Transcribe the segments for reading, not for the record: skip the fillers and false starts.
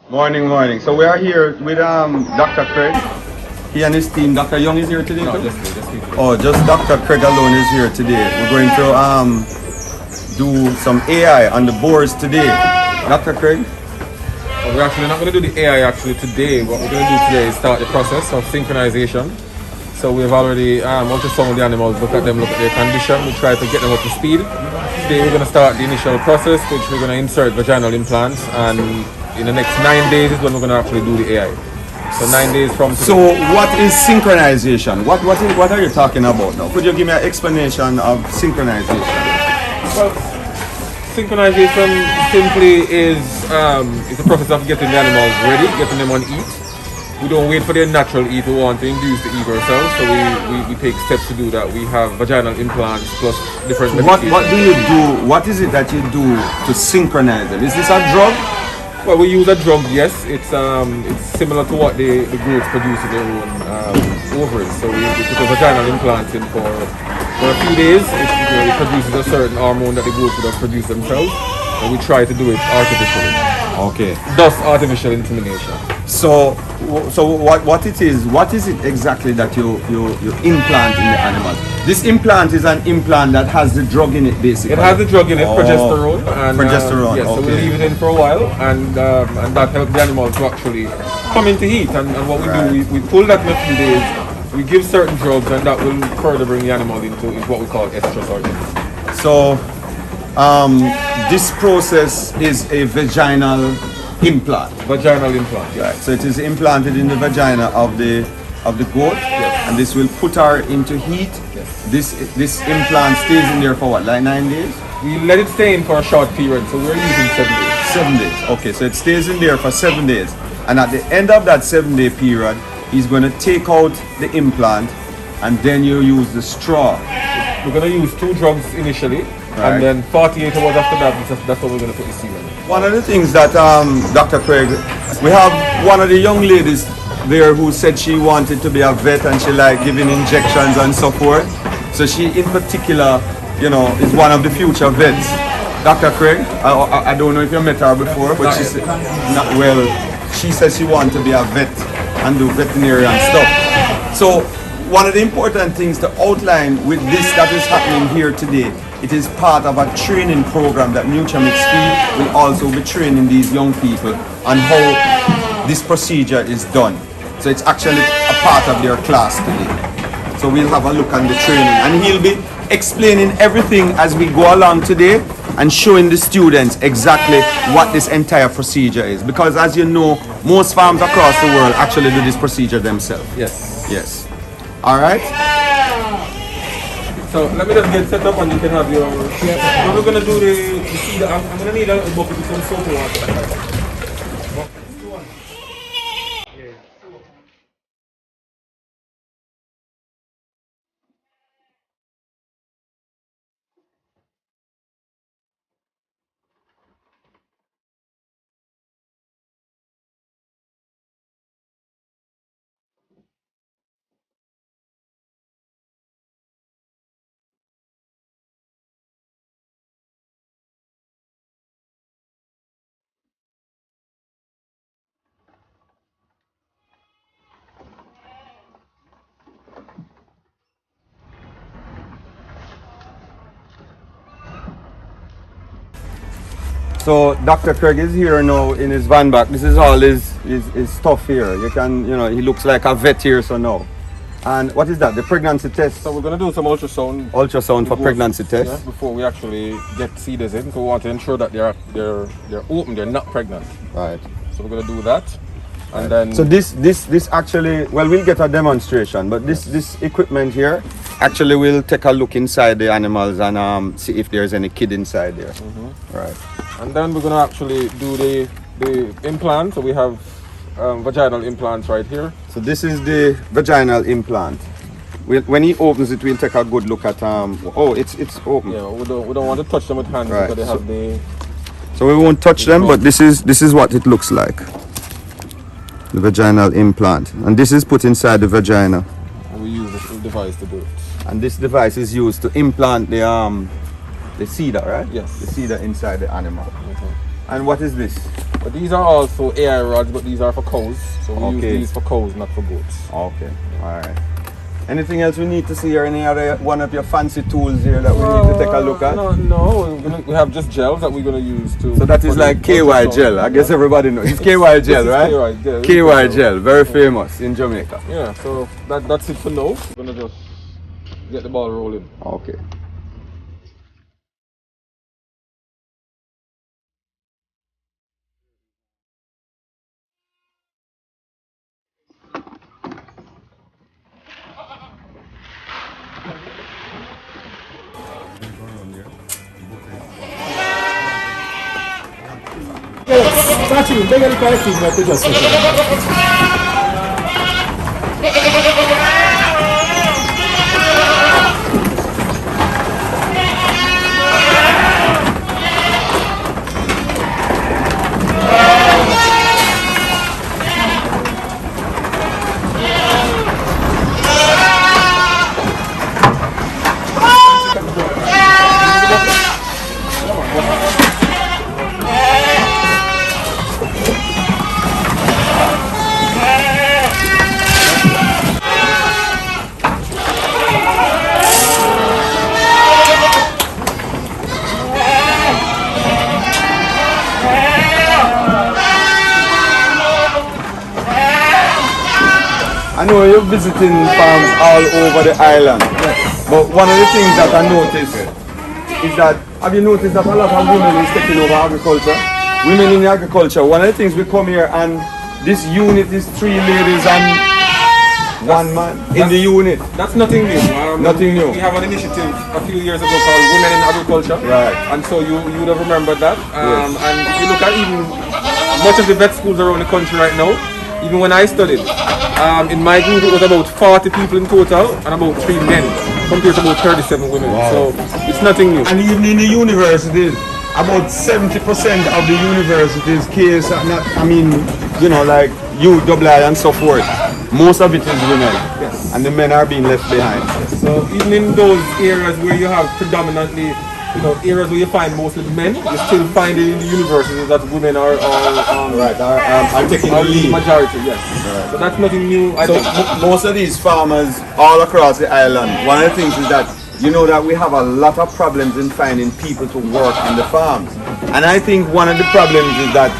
Morning. So we are here with Dr. Craig. He and his team. Dr. Young is here today too? Just me. Oh, just Dr. Craig alone is here today. We're going to do some AI on the boards today. Dr. Craig? Well, we're actually not going to do the AI today. What we're going to do today is start the process of synchronization. So we've already ultrasound the animals, look at their condition. We try to get them up to speed. Today we're going to start the initial process, which we're going to insert vaginal implants, and in the next 9 days is when we're going to actually do the AI. So 9 days from today. So what is synchronization? What are you talking about now? Could you give me an explanation of synchronization? Well, synchronization simply is a process of getting the animals ready, getting them on eat. We don't wait for their natural eat. We want to induce the eat ourselves, so we take steps to do that. We have vaginal implants plus different medications. What do you do? What is it that you do to synchronize them? Is this a drug? Well, we use a drug, yes. It's similar to what the goats produce in their own ovaries. So we put a vaginal implant in for a few days. It produces a certain hormone that the goats would have produced themselves, and we try to do it artificially. Okay. Thus, artificial insemination. So what it is? What is it exactly that you implant in the animal? This implant is an implant that has the drug in it, basically. It has the drug in it, progesterone. And, progesterone. Yes, okay. so we leave it in for a while, and that helps the animal to actually come into heat. And what we do, we pull that in a few days. We give certain drugs, and that will further bring the animal into what we call estrus or estrus. So this process is a vaginal implant. Vaginal implant, yes. Right. So it is implanted in the vagina of the goat, yes. And this will put her into heat. Yes. This implant stays in there for what, like 9 days? We let it stay in for a short period, so we're using 7 days. 7 days. Okay, so it stays in there for 7 days, and at the end of that 7-day period, he's going to take out the implant, and then you use the straw. We're going to use 2 drugs initially, right. And then 48 hours after that, that's what we're going to put the seed in. One of the things that Dr. Craig, we have one of the young ladies there who said she wanted to be a vet and she liked giving injections and so forth. So she in particular, is one of the future vets. Dr. Craig, I don't know if you met her before, but she said, she says she wanted to be a vet and do veterinary and stuff. So one of the important things to outline with this that is happening here today, it is part of a training program that Nutramix Feed will also be training these young people on how this procedure is done. So it's actually a part of their class today. So we'll have a look on the training, and he'll be explaining everything as we go along today and showing the students exactly what this entire procedure is. Because as you know, most farms across the world actually do this procedure themselves. Yes. All right. So let me just get set up and you can have your... When we're going to do the seed, I'm going to need a bucket with some soap water. So Dr. Craig is here now in his van back. This is all his stuff here. You can, he looks like a vet here so now. And what is that? The pregnancy test? So we're going to do some ultrasound. Ultrasound for pregnancy test? Yeah, before we actually get seeders in. So we want to ensure that they're open, they're not pregnant. Right. So we're going to do that. And then... So this actually, well, we'll get a demonstration, but this equipment here actually will take a look inside the animals and see if there's any kid inside there. Mm-hmm. Right. And then we're going to actually do the implant. So we have vaginal implants right here. So this is the vaginal implant. When he opens it, we'll take a good look at it's open. Yeah, we don't want to touch them with hands, right, because they have the... So we won't touch them, but this is what it looks like. The vaginal implant. And this is put inside the vagina. And we use this device to do it. And this device is used to implant the cedar, right? Yes. The cedar inside the animal. And what is this? But these are also AI rods, but these are for cows. So we use Okay. these for cows, not for goats. Okay, alright. Anything else we need to see, or any other one of your fancy tools here that we need to take a look at? No. We have just gels that we're going to use to. So that is like KY gel. I guess everybody knows. It's KY gel, right? KY gel. KY gel, very famous in Jamaica. Yeah, so that's it for now. We're going to just get the ball rolling. Okay. I know you're visiting farms all over the island, but one of the things that I noticed is that, have you noticed that a lot of women is taking over agriculture? Women in agriculture, one of the things we come here and this unit is 3 ladies and 1 man in the unit. That's nothing new. Nothing new. We have an initiative a few years ago called Women in Agriculture. Right. And so you would have remembered that. Yes. And if you look at even much of the vet schools around the country right now, even when I studied, in my group it was about 40 people in total and about 3 men compared to about 37 women. Wow. So it's nothing new. And even in the universities, about 70% of the universities case, like UII and so forth, most of it is women. Yes. And the men are being left behind. So even in those areas where you have predominantly, areas where you find mostly men, you still find it in the universities that women are taking the lead. Majority, yes. Right. So that's nothing new. I think. Most of these farmers all across the island, one of the things is that that we have a lot of problems in finding people to work on the farms. And I think one of the problems is that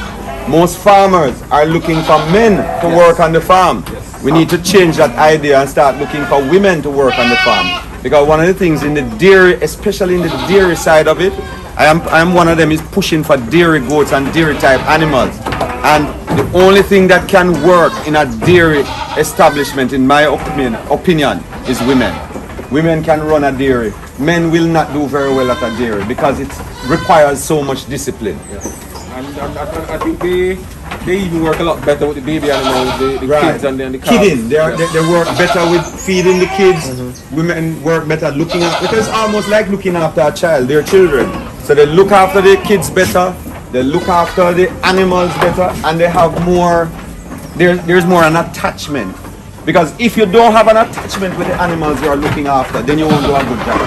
most farmers are looking for men to work on the farm. Yes. We need to change that idea and start looking for women to work on the farm. Because one of the things in the dairy, especially in the dairy side of it, I am one of them is pushing for dairy goats and dairy type animals. And the only thing that can work in a dairy establishment, in my opinion, is women. Women can run a dairy. Men will not do very well at a dairy because it requires so much discipline. Yes. And I think they even work a lot better with the baby animals, the Right. kids and the calves. Kidding. They Yes. work better with feeding the kids. Women work better looking after, because it's almost like looking after a child, their children. So they look after their kids better, they look after the animals better, and they have more, there's more an attachment. Because if you don't have an attachment with the animals you are looking after, then you won't do a good job.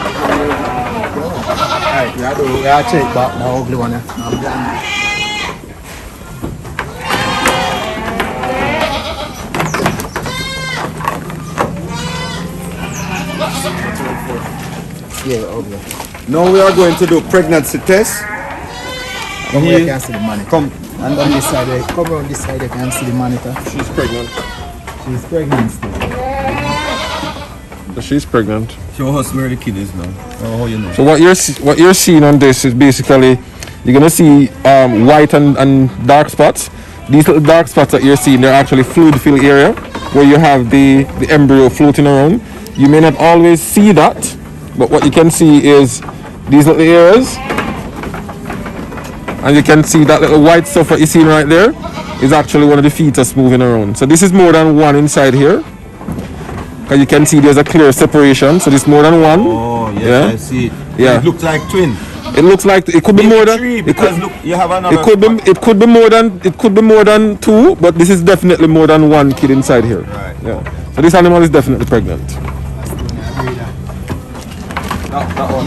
Alright, I take back my ugly one. Yeah, ugly. Now we are going to do pregnancy test. Come here, you can see the monitor. Come. And on this side, come around this side, you can see the monitor. She's pregnant. She's pregnant still. She's pregnant. Show us where the kid is now. Oh, how you know. So what you're seeing on this is basically you're gonna see white and dark spots. These little dark spots that you're seeing, they're actually fluid fill area where you have the embryo floating around. You may not always see that, but what you can see is these little areas, and you can see that little white stuff that you're seeing right there is actually one of the fetus moving around. So this is more than one inside here. Because you can see there's a clear separation, so there's more than one. Oh, yes, Yeah. I see it. Yeah. It looks like twin. It looks like it could be more than three, it because could, look, you have another. it could be more than two, but this is definitely more than one kid inside here. Right. Yeah. So this animal is definitely pregnant. That one.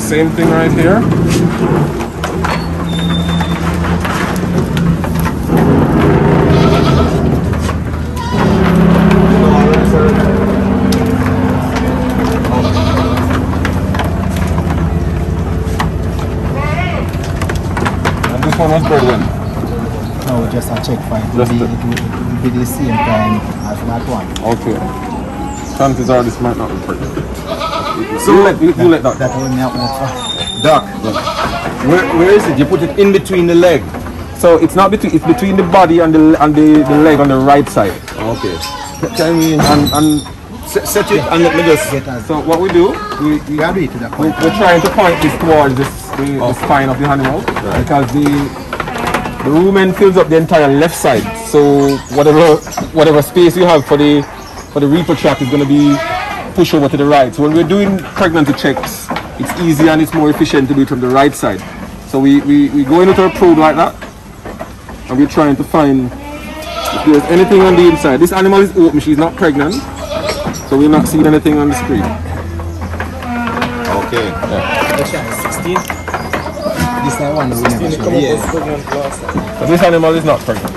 Same thing right here. And this one was bred when? No, just a check for it. It will be the same time as that one. Okay. Chances are this might not be pregnant. So you let that. That will not work for. Doc, where is it? You put it in between the leg. So it's not between, it's between the body and the leg on the right side. Okay. Can we and Set it and let me just. so what we do, We got it to the point. we're trying to point this towards the spine of the animal because the rumen fills up the entire left side. So whatever space you have for the reaper tract is going to be pushed over to the right. So when we're doing pregnancy checks, it's easier and it's more efficient to do it from the right side. So we go in with our probe like that, and we're trying to find if there's anything on the inside. This animal is open, she's not pregnant, so we're not seeing anything on the screen. Okay. Which one? 16? This one we never show. Yeah. So this animal is not pregnant.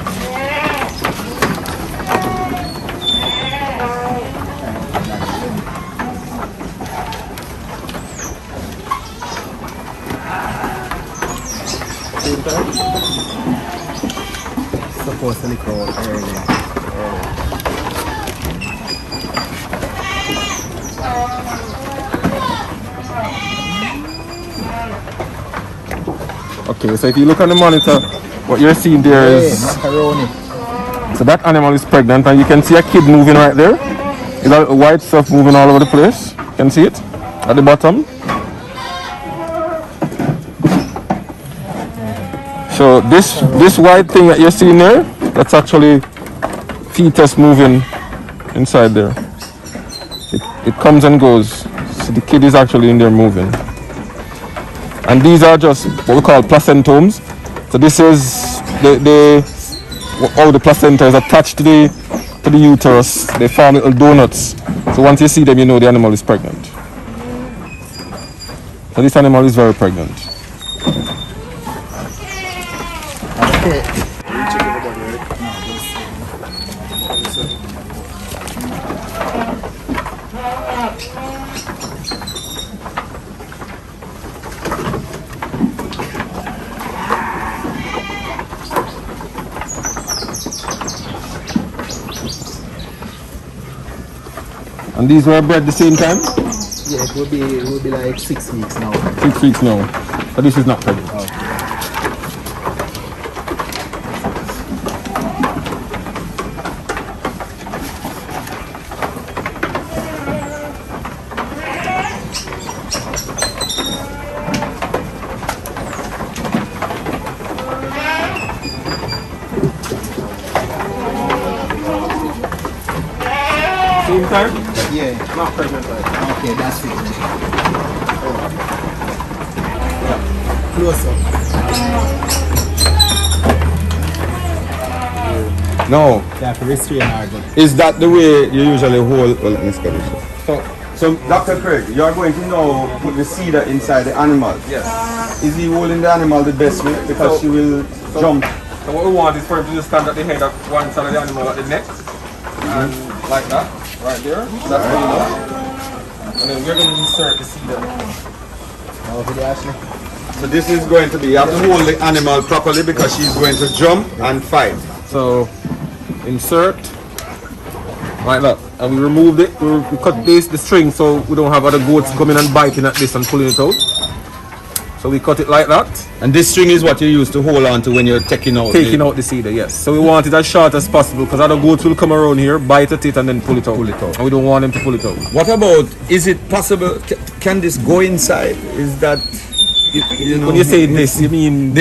Supposed to look out earlier. Okay, so if you look on the monitor, what you're seeing there is Macaroni. so that animal is pregnant, and you can see a kid moving right there. You got white stuff moving all over the place. You can see it at the bottom. So this white thing that you're seeing there, that's actually fetus moving inside there. It comes and goes. So the kid is actually in there moving. And these are just what we call placentomes. So this is how the placenta is attached to the uterus. They form little donuts. So once you see them, you know the animal is pregnant. So this animal is very pregnant. Okay. And these were bred the same time? Yeah, it will be like 6 weeks now. 6 weeks now. But this is not pregnant. Same time? Yeah. Not pregnant. Okay, that's it. Close up. No. You have to restrain her. Is that the way you usually hold? Well, let me skip it. So, Dr. Craig, you are going to now put the cedar inside the animal. Yes. Is he holding the animal the best way? Because she will jump. So what we want is for him to just stand at the head of one side of the animal at the neck. And like that. Right there. That's what you want. And then we're going to insert the cedar. So this is going to be, you have to hold the animal properly because she's going to jump and fight. So insert like that, and we removed it. We cut the string so we don't have other goats coming and biting at this and pulling it out. So we cut it like that. And this string is what you use to hold on to when you're taking out the cedar, yes. So we want it as short as possible because other goats will come around here, bite at it, and then pull it out. And we don't want them to pull it out. What about, is it possible, can this go inside? Is that, you know, When you say this, you mean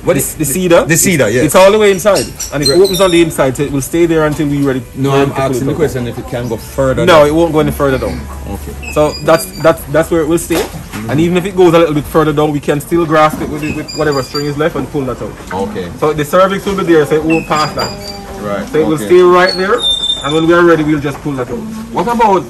what is the cedar? The cedar, yes. It's all the way inside, and it opens on the inside, so it will stay there until we ready. No, I'm asking the question if it can go further. No, it won't go any further down. Okay. So that's where it will stay. And even if it goes a little bit further down, we can still grasp it with whatever string is left and pull that out. Okay. So the cervix will be there, so it won't pass that. Right. So it will stay right there, and when we are ready, we'll just pull that out. What about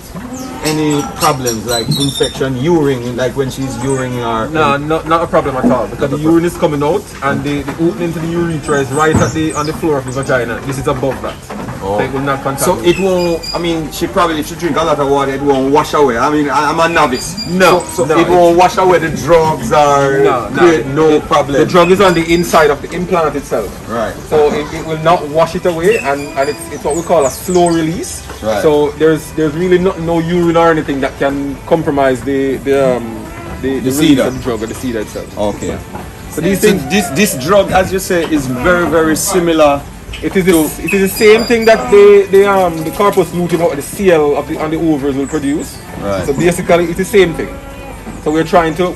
any problems like infection, urine, like when she's urinating or... No, not a problem at all, because the urine is coming out and the opening to the urethra is right on the floor of the vagina. This is above that. Oh. So it will not contact. So it won't, I mean, she probably, if she drink a lot of water, it won't wash away. I mean, I'm a novice. No, So it won't wash away the drugs or no problem. The drug is on the inside of the implant itself. Right. So it will not wash it away, and it's what we call a slow release. Right. So there's really no urine or anything that can compromise the release cedar of the drug or the cedar itself. Okay. So these things, this drug, as you say, is very, very similar. it is the same thing that the corpus luteum or the CL on the ovaries will produce. Right. So basically, it's the same thing. So we're trying to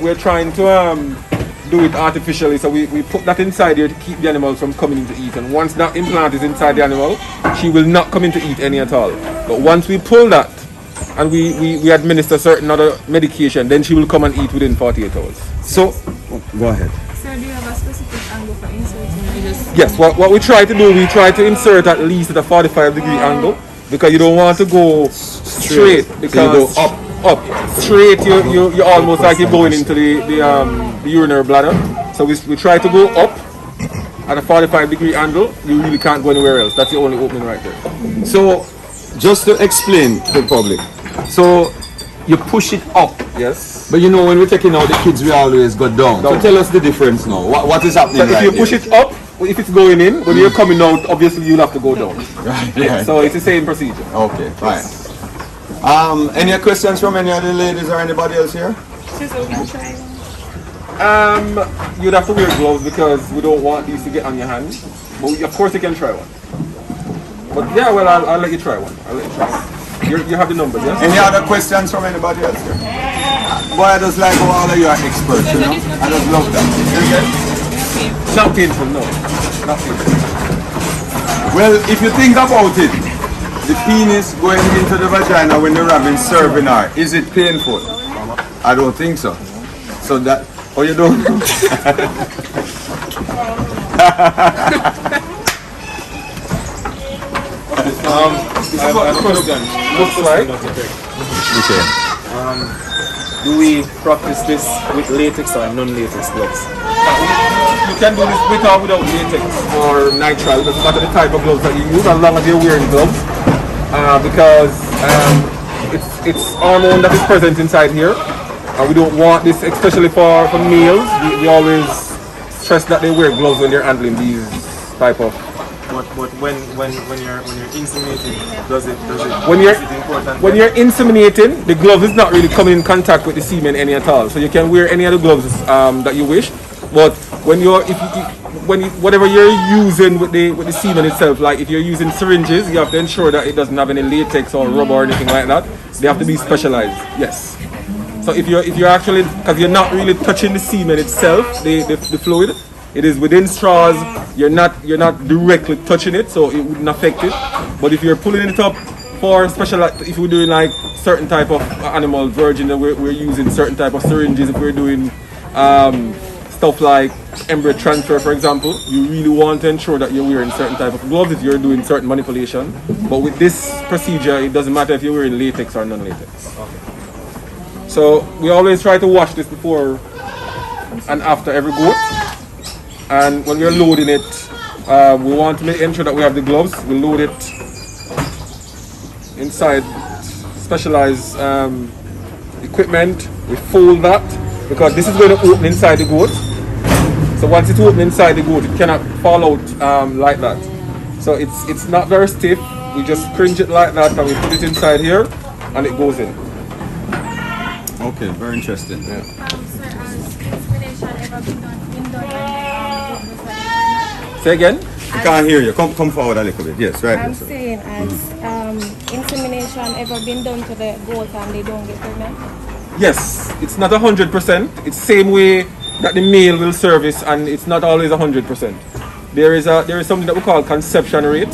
do it artificially. So we put that inside here to keep the animal from coming in to eat. And once that implant is inside the animal, she will not come in to eat any at all. But once we pull that and we administer certain other medication, then she will come and eat within 48 hours. So, go ahead. Sir, do you have a specific angle for inserting? Yes, what we try to do, we try to insert at least at a 45-degree angle, because you don't want to go straight, because so you go up straight, you're almost like you're going into the urinary bladder. So we try to go up at a 45-degree angle. You really can't go anywhere else. That's the only opening right there. So, just to explain to the public, so you push it up. Yes. But you know, when we're taking out the kids, we always go down. So tell us the difference now. What is happening? So if you push it up, if it's going in, when you're coming out, obviously you'll have to go down. Right. So it's the same procedure. Okay, fine. Any questions from any of the ladies or anybody else here? So we can try one. You'd have to wear gloves because we don't want these to get on your hand. But of course you can try one. But yeah, well, I'll let you try one. I'll let you try one. You have the number, yes? Any other questions from anybody else here? Boy, I just like how all of you are experts, you know? I just love that. Not painful, no. Not painful. Well, if you think about it, the penis going into the vagina when you're having serving her, is it painful? I don't think so. So that, oh, you don't? This is what the question looks like. Okay. Do we practice this with latex or non-latex gloves? You can do this with or without latex or nitrile. It doesn't matter the type of gloves that you use, as long as you're wearing gloves. Because it's hormone that is present inside here. And we don't want this, especially for males. We always stress that they wear gloves when they're handling these type of. But when you're inseminating, is it important? When you're inseminating, the glove is not really coming in contact with the semen any at all. So you can wear any other gloves that you wish. But when whatever you're using with the semen itself, like if you're using syringes, you have to ensure that it doesn't have any latex or rubber or anything like that. They have to be specialized. Yes. So if you're actually, because you're not really touching the semen itself, the fluid. It is within straws. You're not directly touching it, so it wouldn't affect it. But if you're pulling it up for special, if we're doing like certain type of animal virgin, we're using certain type of syringes. If we're doing stuff like embryo transfer, for example, you really want to ensure that you're wearing certain type of gloves if you're doing certain manipulation. But with this procedure, it doesn't matter if you're wearing latex or non-latex. Okay. So we always try to wash this before and after every goat. And when we're loading it, we want to ensure that we have the gloves. We load it inside specialized equipment. We fold that because this is going to open inside the goat. So once it's open inside the goat, it cannot fall out like that. So it's not very stiff. We just cringe it like that and we put it inside here and it goes in. Okay, very interesting. Sir, has insemination ever been done Say again? I can't hear you. Come forward a little bit. Yes, right. I'm saying, has insemination ever been done to the goat and they don't get pregnant? Yes, it's not 100%. It's the same way that the male will service, and it's not always 100%. There is something that we call conception rate.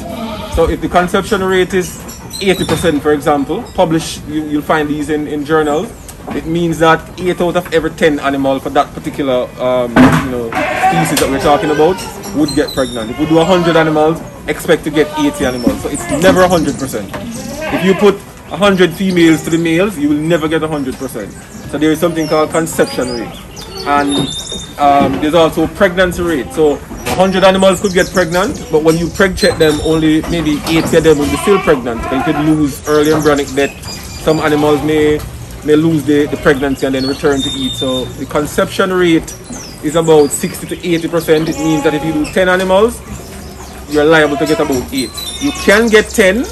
So if the conception rate is 80%, for example, published, you'll find these in journals. It means that 8 out of every 10 animals for that particular species that we're talking about would get pregnant. If we do 100 animals, expect to get 80 animals. So it's never 100%. If you put 100 females to the males, you will never get 100%. So there is something called conception rate. And there's also pregnancy rate. So 100 animals could get pregnant, but when you preg check them, only maybe 80 of them will be still pregnant. They could lose early embryonic death. Some animals may lose the pregnancy and then return to eat. So the conception rate is about 60 to 80%. It means that if you do 10 animals, you're liable to get about 8. You can get 10,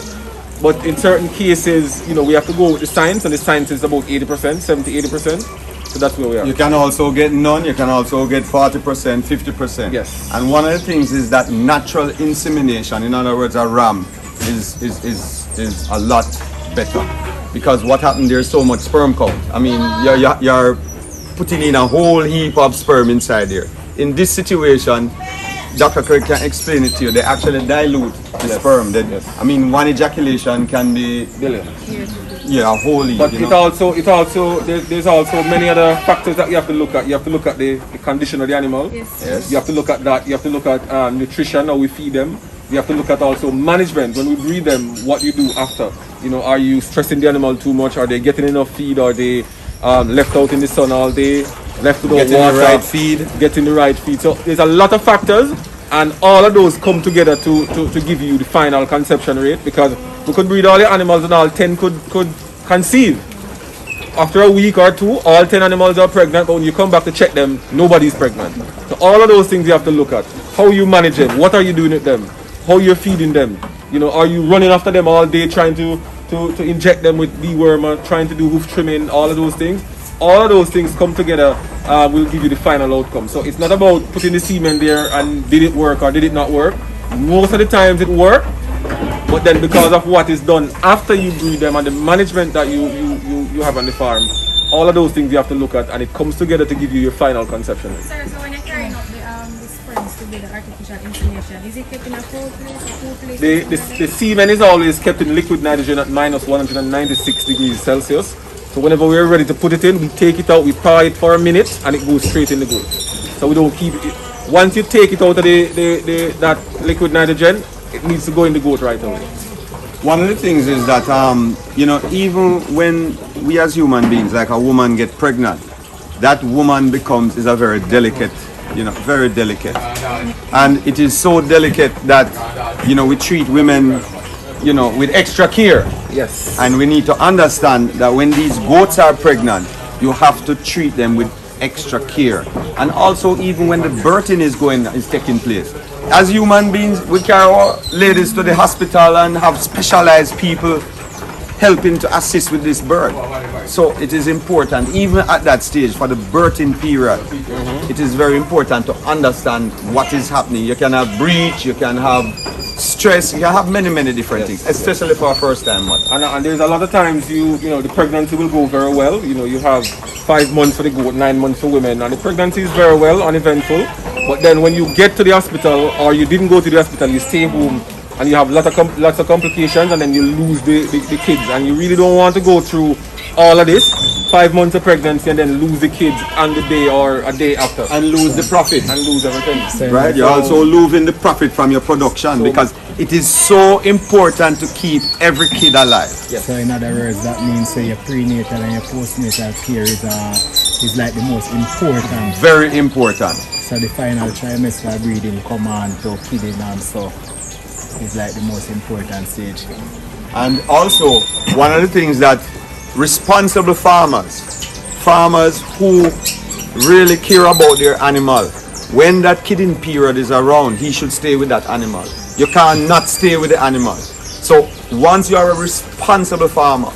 but in certain cases, we have to go with the science, and the science is about 80%, 70, 80%. So that's where we are. You can also get none, you can also get 40%, 50%. Yes. And one of the things is that natural insemination, in other words, a ram, is a lot better. Because what happened, there's so much sperm count. I mean, you're putting in a whole heap of sperm inside there. In this situation, Dr. Craig can explain it to you. They actually dilute the sperm. I mean, one ejaculation can be billions. Yeah, a whole heap. But there's also many other factors that you have to look at. You have to look at the condition of the animal. Yes. You have to look at that. You have to look at nutrition, how we feed them. You have to look at also management. When we breed them, what you do after. Are you stressing the animal too much? Are they getting enough feed? Are they left out in the sun all day? Left without water? Getting the right feed? Getting the right feed. So there's a lot of factors, and all of those come together to give you the final conception rate, because we could breed all the animals and all 10 could conceive. After a week or two, all 10 animals are pregnant, but when you come back to check them, nobody's pregnant. So all of those things you have to look at. How you manage them? What are you doing with them? How you're feeding them? Are you running after them all day trying to inject them with deworm, or trying to do hoof trimming? All of those things. All of those things come together will give you the final outcome. So it's not about putting the semen there and did it work or did it not work. Most of the times it worked, but then because of what is done after you breed them and the management that you have on the farm, all of those things you have to look at, and it comes together to give you your final conception. Sir, so when you're carrying out the sperms to do the artificial insemination, is it kept in a cold place? The semen is always kept in liquid nitrogen at minus 196 degrees Celsius. So whenever we're ready to put it in, we take it out, we power it for a minute, and it goes straight in the goat. So we don't keep it. Once you take it out of that liquid nitrogen, it needs to go in the goat right away. One of the things is that, even when we as human beings, like a woman get pregnant, that woman is a very delicate, very delicate. And it is so delicate that, we treat women, with extra care. Yes. And we need to understand that when these goats are pregnant, you have to treat them with extra care. And also even when the birthing is taking place. As human beings, we carry our ladies to the hospital and have specialized people helping to assist with this birth. So it is important, even at that stage, for the birthing period, it is very important to understand what is happening. You can have breach, you can have stress, you can have many different things, especially for a first time mother. And there's a lot of times the pregnancy will go very well. You have 5 months for the goat, 9 months for women, and the pregnancy is very well, uneventful. But then when you get to the hospital, or you didn't go to the hospital, you stay home, and you have lots of complications, and then you lose the kids, and you really don't want to go through all of this, 5 months of pregnancy, and then lose the kids on the day or a day after, and lose the profit, and lose everything. Right, you're also losing the profit from your production, because it is so important to keep every kid alive. Yes. So in other words, that means say your prenatal and your postnatal care is like the most important. Very important. So the final trimester breeding come on to kidding and so is like the most important stage. And also, one of the things that responsible farmers who really care about their animal, when that kidding period is around, he should stay with that animal. You cannot stay with the animal. So once you are a responsible farmer,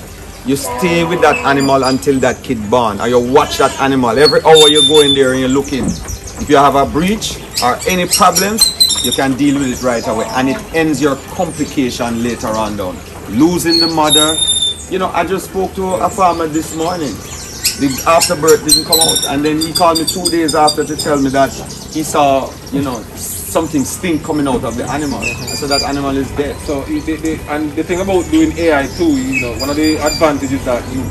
you stay with that animal until that kid born, or you watch that animal. Every hour you go in there and you're looking. If you have a breach or any problems, you can deal with it right away, and it ends your complication later on down. Losing the mother. I just spoke to a farmer this morning. The afterbirth didn't come out, and then he called me 2 days after to tell me that he saw, something stink coming out of the animal. So that animal is dead. So and the thing about doing AI too, one of the advantages that you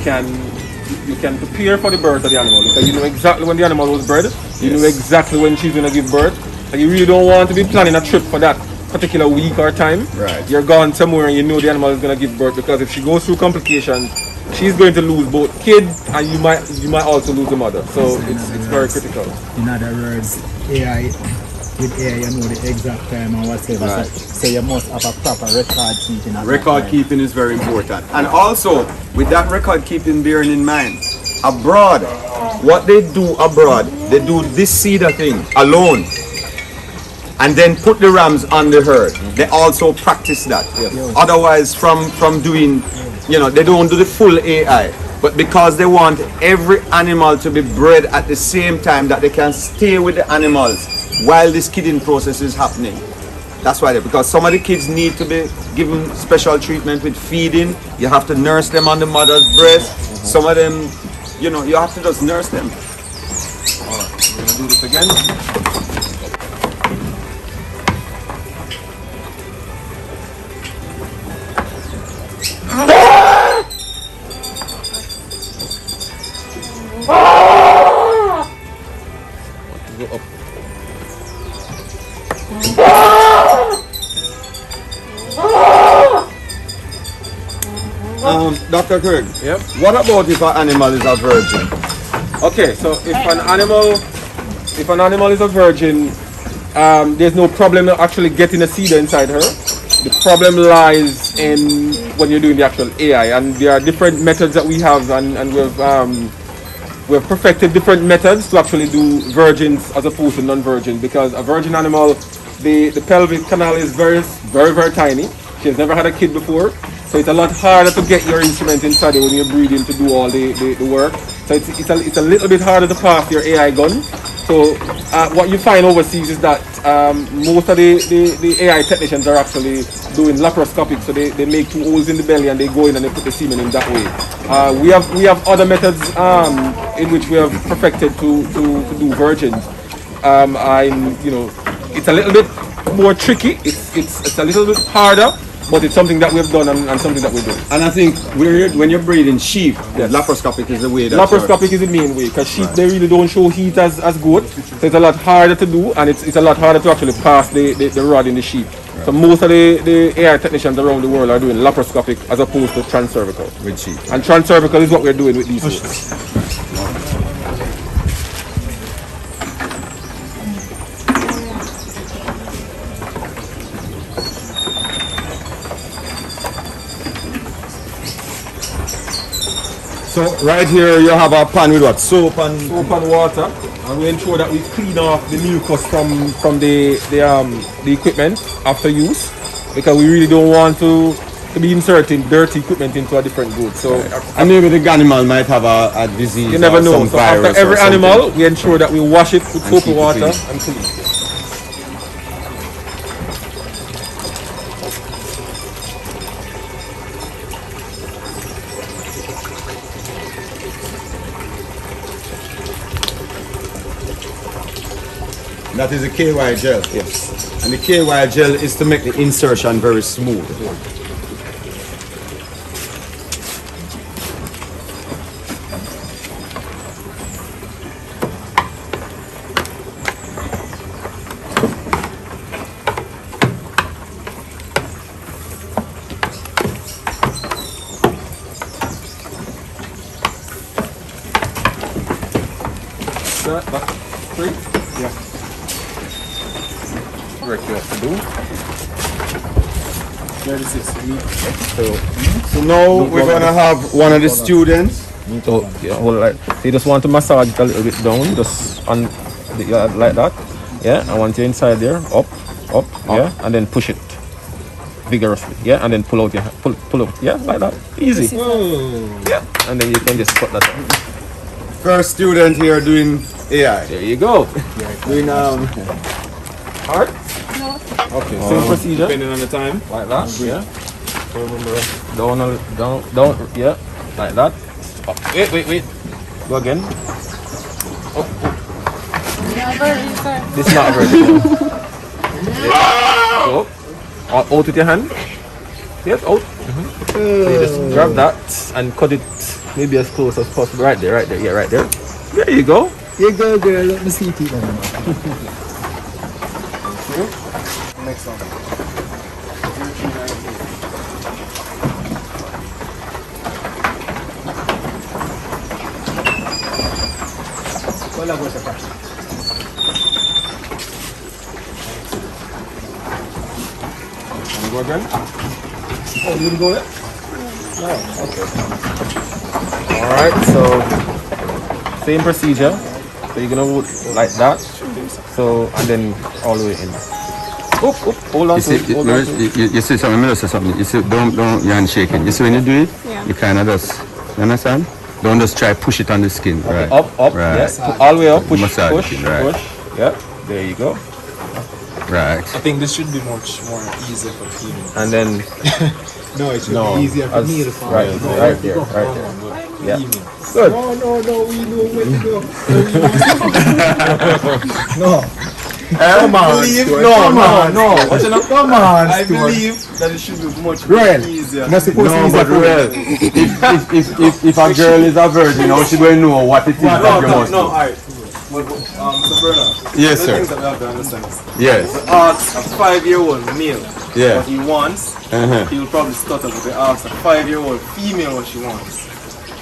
can prepare for the birth of the animal, because you know exactly when the animal was bred, you know exactly when she's gonna give birth, and you really don't want to be planning a trip for that particular week or time. Right. You're gone somewhere and you know the animal is going to give birth, because if she goes through complications, she's going to lose both kid and you might also lose the mother. So it's very critical. In other words, with AI, you know the exact time and whatever. Right. So you must have a proper record keeping. Record keeping is very important. And also, with that record keeping bearing in mind, abroad, what they do abroad, they do this cedar thing alone. And then put the rams on the herd. They also practice that. Yes. Otherwise, from doing, they don't do the full AI. But because they want every animal to be bred at the same time, that they can stay with the animals while this kidding process is happening. That's why, because some of the kids need to be given special treatment with feeding. You have to nurse them on the mother's breast. Some of them, you have to just nurse them. Alright, we're gonna do this again. Go up. Dr. Craig, Yep. what about if an animal is a virgin? Okay, so if an animal is a virgin, there's no problem actually getting a seed inside her. The problem lies in when you're doing the actual AI, and there are different methods that we have, and we've perfected different methods to actually do virgins as opposed to non-virgin, because a virgin animal, the pelvic canal is very, very, very tiny. She has never had a kid before, so it's a lot harder to get your instrument inside it when you're breathing to do all the work. So it's a little bit harder to pass your AI gun. So what you find overseas is that most of the AI technicians are actually doing laparoscopic, so they make 2 holes in the belly and they go in and they put the semen in that way. We have other methods in which we have perfected to do virgins. It's a little bit more tricky. It's a little bit harder, but it's something that we've done and something that we do. And I think when you're breeding sheep, laparoscopic is the way. Laparoscopic is the main way, because sheep, they really don't show heat as good, so it's a lot harder to do, and it's a lot harder to actually pass the rod in the sheep. Right. So most of the AI technicians around the world are doing laparoscopic as opposed to transcervical. With sheep. And transcervical is what we're doing with these sheep. So right here you have a pan with what? Soap and water, and we ensure that we clean off the mucus from the equipment after use, because we really don't want to be inserting dirty equipment into a different good. So and maybe the animal might have a disease. You never or know. some So virus after every or something. animal, we ensure that we wash it with soap and water and clean. That is a KY gel. Yes. And the KY gel is to make the insertion very smooth. That's 3? Yeah. Work you have to do. 36 weeks. So now we're gonna have one of the students. So yeah, hold it like. So you just want to massage it a little bit down, just on like that. Yeah, I want you inside there, up, yeah, and then push it vigorously. Yeah, and then pull out your pull out. Yeah, like that. Easy. Yeah, and then you can just put that on. First student here doing AI. There you go. Doing Hard. Okay, same procedure. Depending on the time. Like that. Yeah. So remember, down. Yeah, like that. Oh, wait. Go again. Oh. This is not a version. Go. Out with your hand. Yes, out. So you just grab that and cut it maybe as close as possible. Right there. Yeah, right there. There you go. You go, girl. Let me see it. Next one. Well, I go to practice. Wanna go again? Oh, you go there? No. Okay. All right. So same procedure. So you're gonna would like that. So and then all the way in. Oop, oop, hold on You to it. see, Hold on to it. you see something, I'm say something. You see, don't, your hand shaking. You see when you do it, you kind of just, you understand? Don't just try push it on the skin, right? Up, Right. yes. All the way up. Push, Massage push, it, right. push. Yep. There you go. Right. I think this should be much more easier for female. And then No, it should no, be easier for as- me to find. right, right there, right there. Yeah. Good. No, we know where to go. No. Come on, Stuart. Come on. no. What's your Come on, I Stuart. believe that it should be much Ruel, easier. that's supposed to be No, easier but for me. Ruel, if a girl is a virgin, how she going to know what it is that you must do? alright. But, so Bernard, Yes, the sir. things that we have to understand is, Yes. ask a 5-year-old male Yeah. what he wants, he'll probably stutter, but they ask a 5-year-old female what she wants.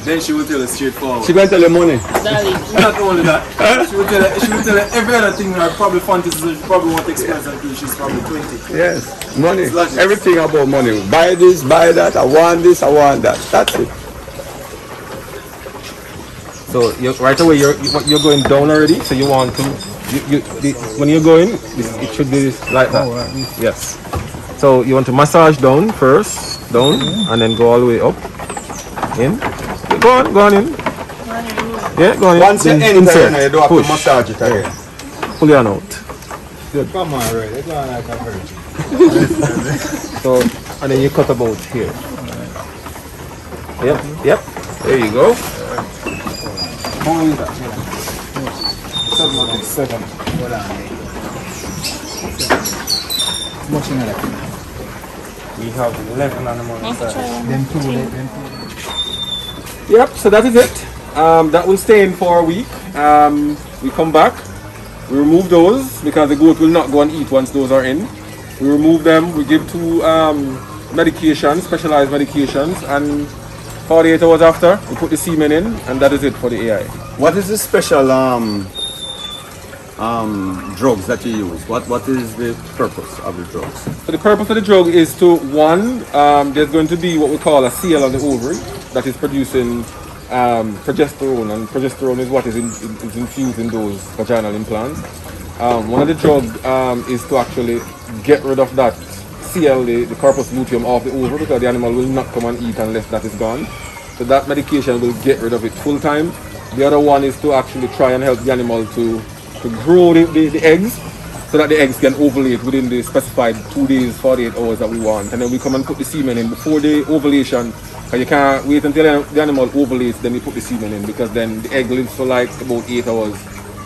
Then she will tell us straightforward. She going to tell you money. Not only that, she will tell her every other thing that probably fantasies that she probably won't express until she's probably 20. Yes, money. logic. Everything about money. Buy this, buy that. I want this, I want that. That's it. So right away you're going down already. So you want to when you're going, it should be like that. Yes. So you want to massage down first, down, and then go all the way up, in. Go on in. Yeah, go on in. Once you Then enter, insert, you don't have push, to massage it again. pull your hand out. Come on, Ruel. You're going like a virgin. So and then you cut about here. Yep. There you go. Seven. Hold on. Much in that. We have 11 animals inside. Them two. Yep, so that is it. That will stay in for a week. We come back, we remove those because the goat will not go and eat once those are in. We remove them, we give 2 medications, specialized medications, and 48 hours after, we put the semen in, and that is it for the AI. What is the special drugs that you use? What is the purpose of the drugs? So the purpose of the drug is to, one, there's going to be what we call a seal on the ovary that is producing progesterone, and progesterone is what is infused in those vaginal implants. One of the drugs is to actually get rid of that seal, the corpus luteum off the ovary, because the animal will not come and eat unless that is gone. So that medication will get rid of it full time. The other one is to actually try and help the animal to grow the eggs, so that the eggs can ovulate within the specified 2 days, 48 hours that we want. And then we come and put the semen in before the ovulation, because you can't wait until the animal ovulates, then you put the semen in, because then the egg lives for like about 8 hours.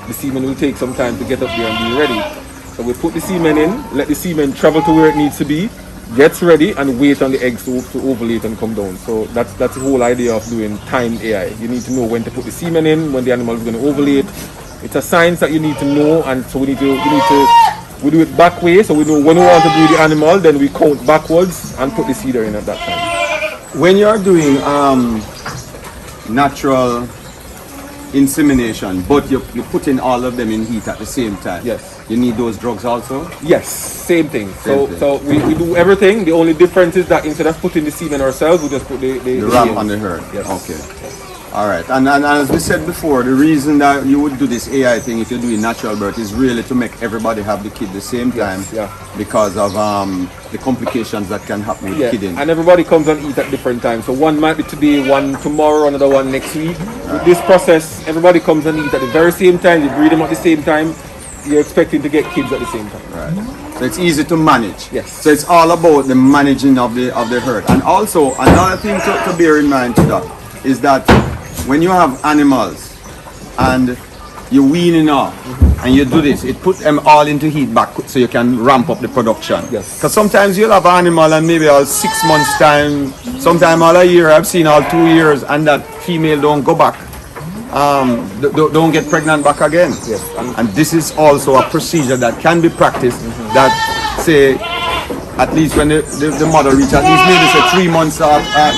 The semen will take some time to get up there and be ready. So we put the semen in, let the semen travel to where it needs to be, gets ready, and wait on the eggs to ovulate and come down. So that's the whole idea of doing timed AI. You need to know when to put the semen in, when the animal is going to ovulate. It's a science that you need to know, and so we do it back way, so we know when we want to do the animal, then we count backwards and put the seeder in at that time. When you're doing natural insemination, but you put in all of them in heat at the same time. Yes. You need those drugs also? Yes, same thing. Same thing. So we do everything. The only difference is that instead of putting the semen ourselves, we just put the ramp male. on the herd. Yes. Okay. All right. And as we said before, the reason that you would do this AI thing if you're doing natural birth is really to make everybody have the kid the same time. yeah. Because of the complications that can happen with Yeah, kidding. and everybody comes and eat at different times. So one might be today, one tomorrow, another one next week. With this process, everybody comes and eat at the very same time. You breed them at the same time. You're expecting to get kids at the same time. Right. So it's easy to manage. Yes. So it's all about the managing of the herd. And also another thing to bear in mind to that is that when you have animals and you're weaning off and you do this, it puts them all into heat back so you can ramp up the production. Yes. Because sometimes you'll have an animal and maybe all 6 months time, sometime all a year, I've seen all 2 years, and that female don't go back. Don't get pregnant back again. Yes. And this is also a procedure that can be practiced that say, at least when the mother reaches at least maybe say 3 months,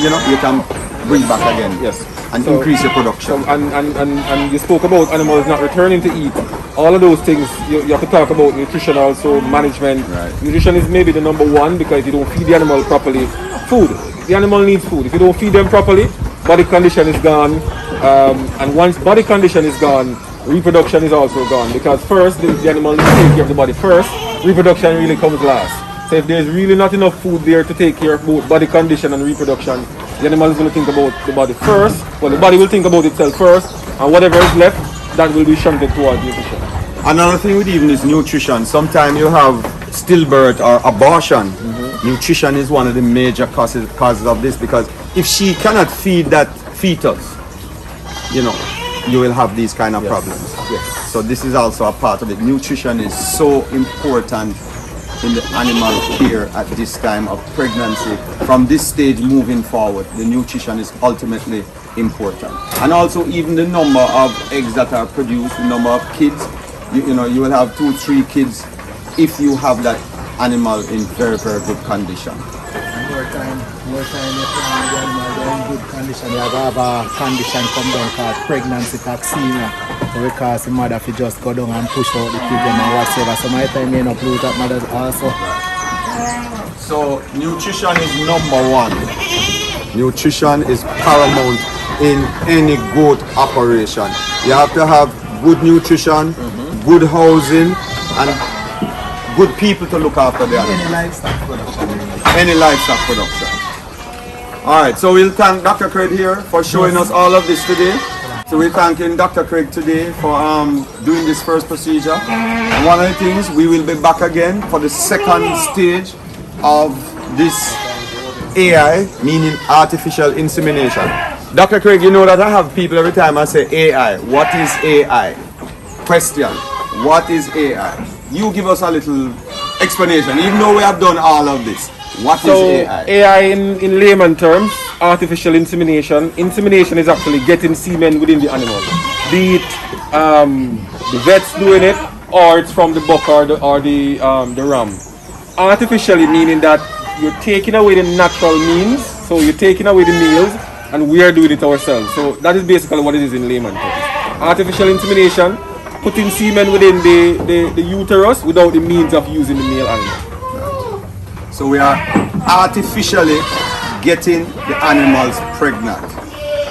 you can bring back again. Yes. And increase your production. And you spoke about animals not returning to eat. All of those things, you have to talk about nutrition also, management. Right. Nutrition is maybe the number one, because if you don't feed the animal properly, food. The animal needs food. If you don't feed them properly, body condition is gone. And once body condition is gone, reproduction is also gone. Because first, the animal needs to take care of the body first, reproduction really comes last. So if there's really not enough food there to take care of both body condition and reproduction, the animal is going to think about the body first. Well, the body will think about itself first, and whatever is left, that will be shunted towards nutrition. Another thing with even is nutrition. Sometimes you have stillbirth or abortion. Nutrition is one of the major causes of this, because if she cannot feed that fetus, you will have these kind of problems. Yes. So this is also a part of it. Nutrition is so important in the animal care at this time of pregnancy. From this stage moving forward, the nutrition is ultimately important. And also even the number of eggs that are produced, the number of kids, you will have 2-3 kids if you have that animal in very, very good condition. More time you find the animal in good condition. You have a condition come down called pregnancy toxemia, because the mother fi just go down and push out the kids and whatever. So my time you end up lose that mother also. So nutrition is number one. Nutrition is paramount in any goat operation. You have to have good nutrition, good housing, and good people to look after the animals. Any livestock production. Alright, so we'll thank Dr. Craig here for showing us all of this today. So we're thanking Dr. Craig today for doing this first procedure. And one of the things, we will be back again for the second stage of this AI, meaning artificial insemination. Dr. Craig, you know that I have people every time I say AI. What is AI? Question. What is AI? You give us a little explanation, even though we have done all of this. What is AI? AI in layman terms, artificial insemination. Insemination is actually getting semen within the animal. Be it the vets doing it, or it's from the buck or the ram. Artificially meaning that you're taking away the natural means, so you're taking away the males, and we are doing it ourselves. So that is basically what it is in layman terms. Artificial insemination, putting semen within the uterus without the means of using the male animal. So we are artificially getting the animals pregnant.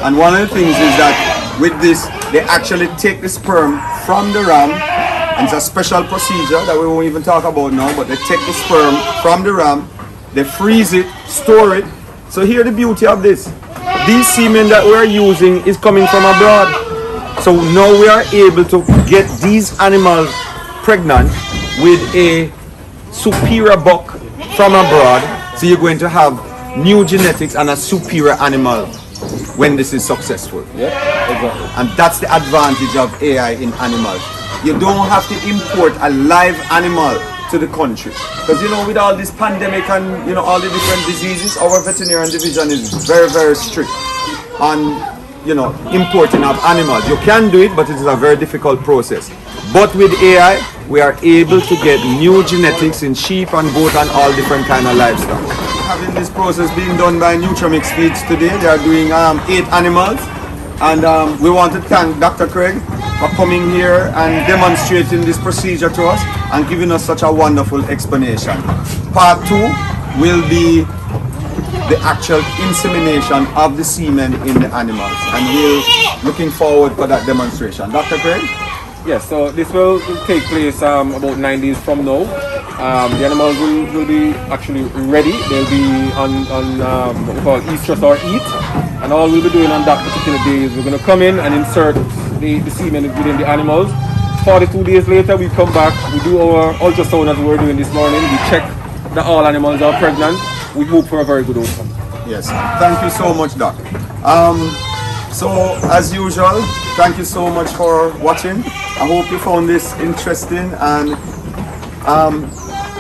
And one of the things is that with this, they actually take the sperm from the ram, and it's a special procedure that we won't even talk about now, but they take the sperm from the ram, they freeze it, store it. So here the beauty of this. These semen that we're using is coming from abroad. So now we are able to get these animals pregnant with a superior buck from abroad. So you're going to have new genetics and a superior animal when this is successful. Yeah, exactly. And that's the advantage of AI in animals. You don't have to import a live animal to the country. Because with all this pandemic and all the different diseases, our veterinarian division is very, very strict on importing of animals. You can do it, but it is a very difficult process. But with AI, we are able to get new genetics in sheep and goat and all different kind of livestock. Having this process being done by Nutramix feeds today, they are doing 8 animals. And we want to thank Dr. Craig for coming here and demonstrating this procedure to us and giving us such a wonderful explanation. Part 2 will be the actual insemination of the semen in the animals, and we're looking forward for that demonstration. Dr. Craig? Yes, so this will take place about 9 days from now. The animals will be actually ready. They'll be on what we call estrus or eat, and all we'll be doing on that particular day is we're going to come in and insert the semen within the animals. 42 days later we come back, we do our ultrasound as we were doing this morning, we check that all animals are pregnant. We hope for a very good outcome. Yes, thank you so much, Doc. So as usual, thank you so much for watching. I hope you found this interesting, and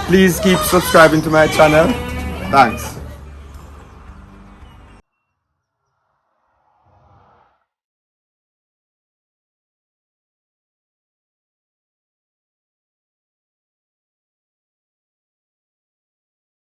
please keep subscribing to my channel. Thanks.